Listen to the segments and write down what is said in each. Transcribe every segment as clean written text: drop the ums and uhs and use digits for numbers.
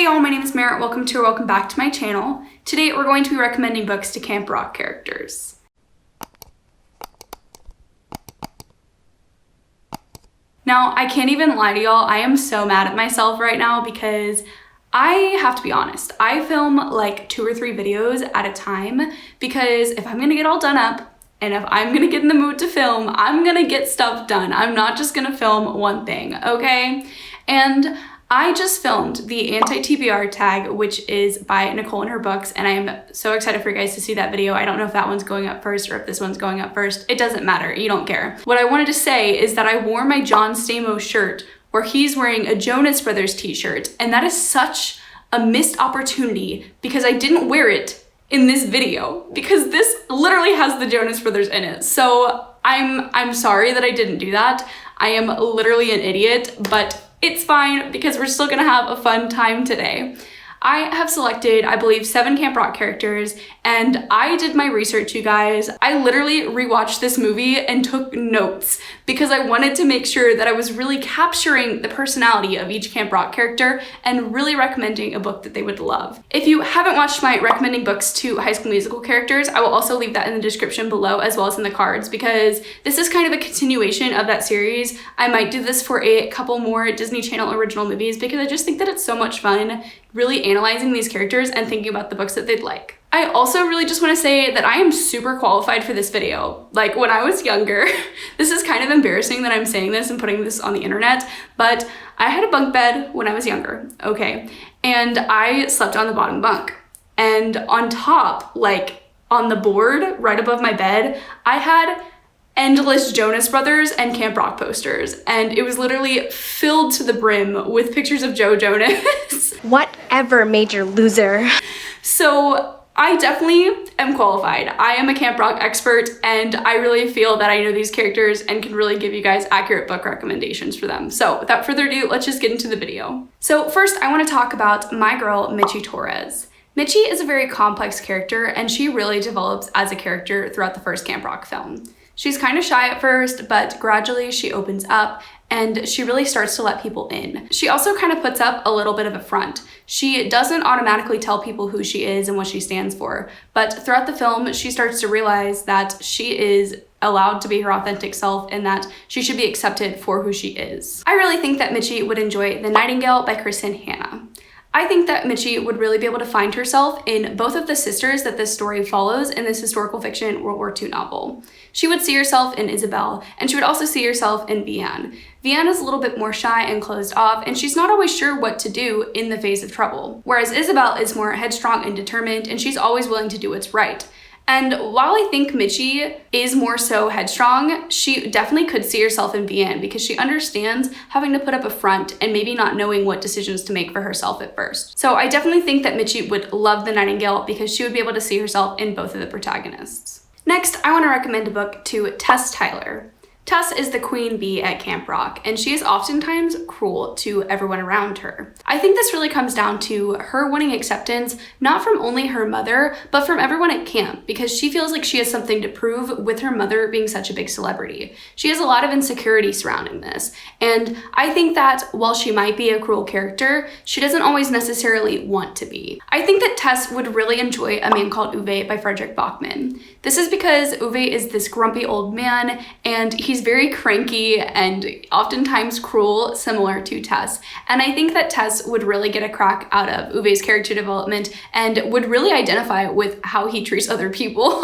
Hey y'all, my name is Merritt. Welcome back to my channel. Today we're going to be recommending books to Camp Rock characters. Now, I can't even lie to y'all, I am so mad at myself right now because I have to be honest, I film like 2 or 3 videos at a time because if I'm gonna get all done up and if I'm gonna get in the mood to film, I'm gonna get stuff done. I'm not just gonna film one thing, okay? And I just filmed the anti-TBR tag, which is by Nicole and her books, and I am so excited for you guys to see that video. I don't know if that one's going up first or if this one's going up first. It doesn't matter, you don't care. What I wanted to say is that I wore my John Stamos shirt where he's wearing a Jonas Brothers t-shirt, and that is such a missed opportunity because I didn't wear it in this video because this literally has the Jonas Brothers in it. So I'm sorry that I didn't do that. I am literally an idiot, but it's fine because we're still gonna have a fun time today. I have selected, I believe, 7 Camp Rock characters, and I did my research, you guys. I literally rewatched this movie and took notes because I wanted to make sure that I was really capturing the personality of each Camp Rock character and really recommending a book that they would love. If you haven't watched my recommending books to High School Musical characters, I will also leave that in the description below as well as in the cards because this is kind of a continuation of that series. I might do this for a couple more Disney Channel original movies because I just think that it's so much fun really analyzing these characters and thinking about the books that they'd like. I also really just want to say that I am super qualified for this video. Like when I was younger, this is kind of embarrassing that I'm saying this and putting this on the internet, but I had a bunk bed when I was younger, okay? And I slept on the bottom bunk. And on top, like on the board right above my bed, I had endless Jonas Brothers and Camp Rock posters, and it was literally filled to the brim with pictures of Joe Jonas. Whatever, major loser. So I definitely am qualified. I am a Camp Rock expert, and I really feel that I know these characters and can really give you guys accurate book recommendations for them. So without further ado, let's just get into the video. So first, I want to talk about my girl, Mitchie Torres. Mitchie is a very complex character, and she really develops as a character throughout the first Camp Rock film. She's kind of shy at first, but gradually she opens up and she really starts to let people in. She also kind of puts up a little bit of a front. She doesn't automatically tell people who she is and what she stands for, but throughout the film, she starts to realize that she is allowed to be her authentic self and that she should be accepted for who she is. I really think that Mitchie would enjoy The Nightingale by Kristin. I think that Mitchie would really be able to find herself in both of the sisters that this story follows in this historical fiction World War II novel. She would see herself in Isabel, and she would also see herself in Vianne. Vianne is a little bit more shy and closed off, and she's not always sure what to do in the face of trouble. Whereas Isabel is more headstrong and determined, and she's always willing to do what's right. And while I think Mitchie is more so headstrong, she definitely could see herself in Vianne because she understands having to put up a front and maybe not knowing what decisions to make for herself at first. So I definitely think that Mitchie would love The Nightingale because she would be able to see herself in both of the protagonists. Next, I want to recommend a book to Tess Tyler. Tess is the queen bee at Camp Rock, and she is oftentimes cruel to everyone around her. I think this really comes down to her wanting acceptance, not from only her mother, but from everyone at camp, because she feels like she has something to prove with her mother being such a big celebrity. She has a lot of insecurity surrounding this, and I think that while she might be a cruel character, she doesn't always necessarily want to be. I think that Tess would really enjoy A Man Called Ove by Fredrik Backman. This is because Ove is this grumpy old man, and he's very cranky and oftentimes cruel, similar to Tess. And I think that Tess would really get a crack out of Uwe's character development and would really identify with how he treats other people.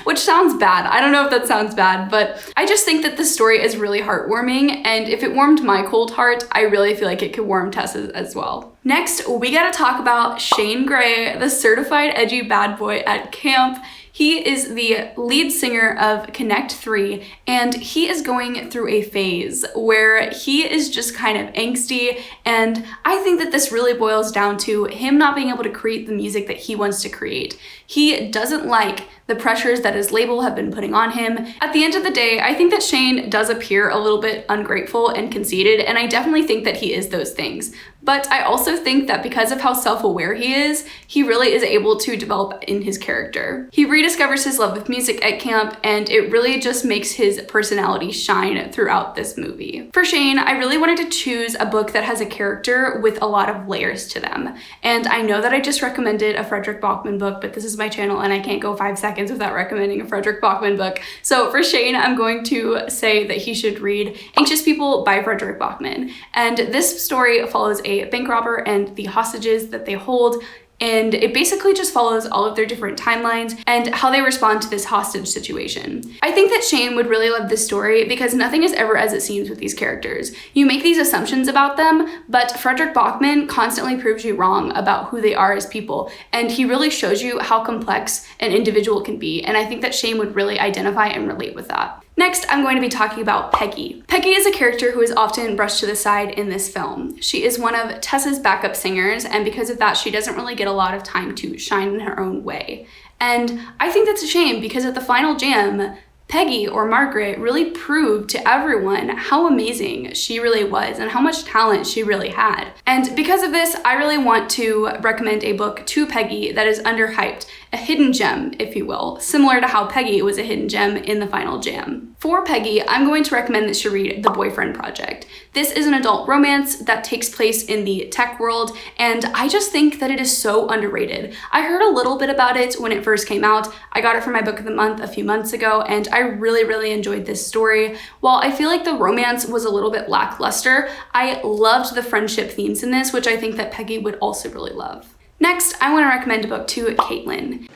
Which sounds bad. I don't know if that sounds bad, but I just think that this story is really heartwarming, and if it warmed my cold heart, I really feel like it could warm Tess's as well. Next, we gotta talk about Shane Gray, the certified edgy bad boy at camp. He is the lead singer of Connect 3, and he is going through a phase where he is just kind of angsty, and I think that this really boils down to him not being able to create the music that he wants to create. He doesn't like the pressures that his label have been putting on him. At the end of the day, I think that Shane does appear a little bit ungrateful and conceited, and I definitely think that he is those things. but I also think that because of how self-aware he really is able to develop in his character. He rediscovers his love of music at camp, and it really just makes his personality shine throughout this movie. For Shane, I really wanted to choose a book that has a character with a lot of layers to them. And I know that I just recommended a Fredrik Backman book, but this is my channel and I can't go 5 seconds without recommending a Fredrik Backman book. So for Shane, I'm going to say that he should read Anxious People by Fredrik Backman. And this story follows a bank robber and the hostages that they hold, and it basically just follows all of their different timelines and how they respond to this hostage situation. I think that Shane would really love this story because nothing is ever as it seems with these characters. You make these assumptions about them, but Fredrik Backman constantly proves you wrong about who they are as people, and he really shows you how complex an individual can be, and I think that Shane would really identify and relate with that. Next, I'm going to be talking about Peggy. Peggy is a character who is often brushed to the side in this film. She is one of Tessa's backup singers, and because of that, she doesn't really get a lot of time to shine in her own way. And I think that's a shame because at the final jam, Peggy, or Margaret, really proved to everyone how amazing she really was and how much talent she really had. And because of this, I really want to recommend a book to Peggy that is underhyped, a hidden gem, if you will, similar to how Peggy was a hidden gem in the final jam. For Peggy, I'm going to recommend that she read The Boyfriend Project. This is an adult romance that takes place in the tech world, and I just think that it is so underrated. I heard a little bit about it when it first came out. I got it for my book of the month a few months ago, and I really enjoyed this story. While I feel like the romance was a little bit lackluster, I loved the friendship themes in this, which I think that Peggy would also really love. Next, I want to recommend a book to Caitlin.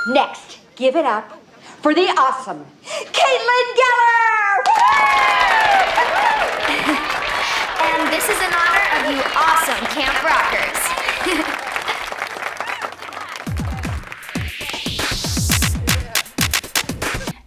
Next, give it up for the awesome Caitlin Geller! And this is in honor of you awesome camp rockers.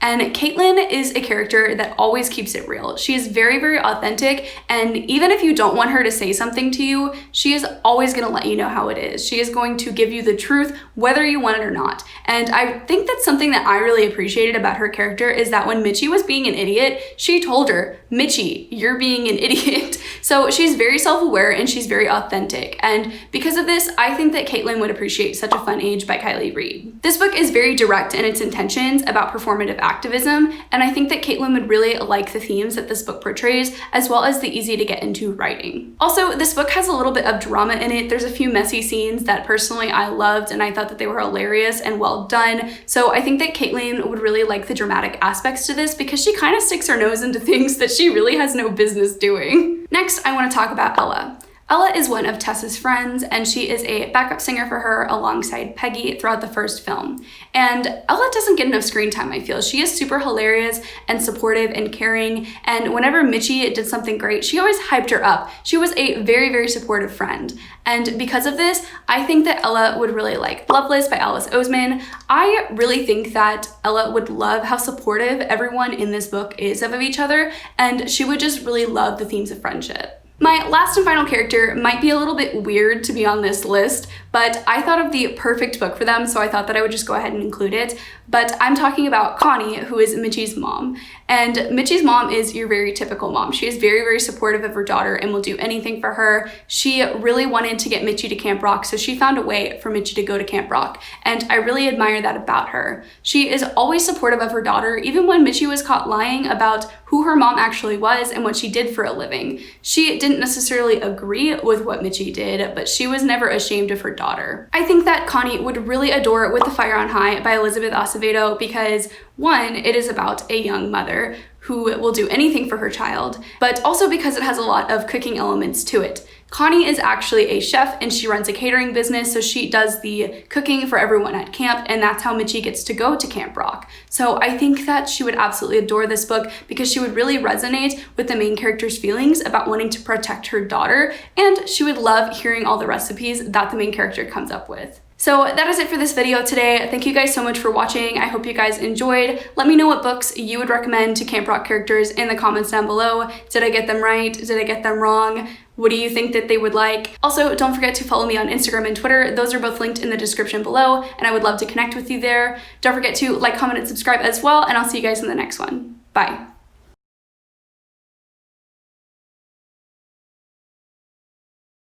And Caitlin is a character that always keeps it real. She is very authentic, and even if you don't want her to say something to you, she is always gonna let you know how it is. She is going to give you the truth, whether you want it or not. And I think that's something that I really appreciated about her character is that when Mitchie was being an idiot, she told her, Mitchie, you're being an idiot. So she's very self-aware and she's very authentic. And because of this, I think that Caitlin would appreciate Such a Fun Age by Kylie Reid. This book is very direct in its intentions about performative activism, and I think that Caitlin would really like the themes that this book portrays, as well as the easy to get into writing. Also, this book has a little bit of drama in it. There's a few messy scenes that personally I loved, and I thought that they were hilarious and well done. So I think that Caitlin would really like the dramatic aspects to this because she kind of sticks her nose into things that she really has no business doing. Next, I want to talk about Ella. Ella is one of Tessa's friends, and she is a backup singer for her alongside Peggy throughout the first film. And Ella doesn't get enough screen time, I feel. She is super hilarious and supportive and caring, and whenever Mitchie did something great, she always hyped her up. She was a very supportive friend. And because of this, I think that Ella would really like Loveless by Alice Oseman. I really think that Ella would love how supportive everyone in this book is of each other, and she would just really love the themes of friendship. My last and final character might be a little bit weird to be on this list, but I thought of the perfect book for them, so I thought that I would just go ahead and include it. But I'm talking about Connie, who is Mitchie's mom. And Mitchie's mom is your very typical mom. She is very supportive of her daughter and will do anything for her. She really wanted to get Mitchie to Camp Rock, so she found a way for Mitchie to go to Camp Rock. And I really admire that about her. She is always supportive of her daughter, even when Mitchie was caught lying about who her mom actually was and what she did for a living. She didn't necessarily agree with what Mitchie did, but she was never ashamed of her daughter. I think that Connie would really adore With the Fire on High by Elizabeth Acevedo because, one, it is about a young mother who will do anything for her child, but also because it has a lot of cooking elements to it. Connie is actually a chef and she runs a catering business, so she does the cooking for everyone at camp, and that's how Mitchie gets to go to Camp Rock. So I think that she would absolutely adore this book because she would really resonate with the main character's feelings about wanting to protect her daughter, and she would love hearing all the recipes that the main character comes up with. So that is it for this video today. Thank you guys so much for watching. I hope you guys enjoyed. Let me know what books you would recommend to Camp Rock characters in the comments down below. Did I get them right? Did I get them wrong? What do you think that they would like? Also, don't forget to follow me on Instagram and Twitter. Those are both linked in the description below, and I would love to connect with you there. Don't forget to like, comment, and subscribe as well, and I'll see you guys in the next one. Bye.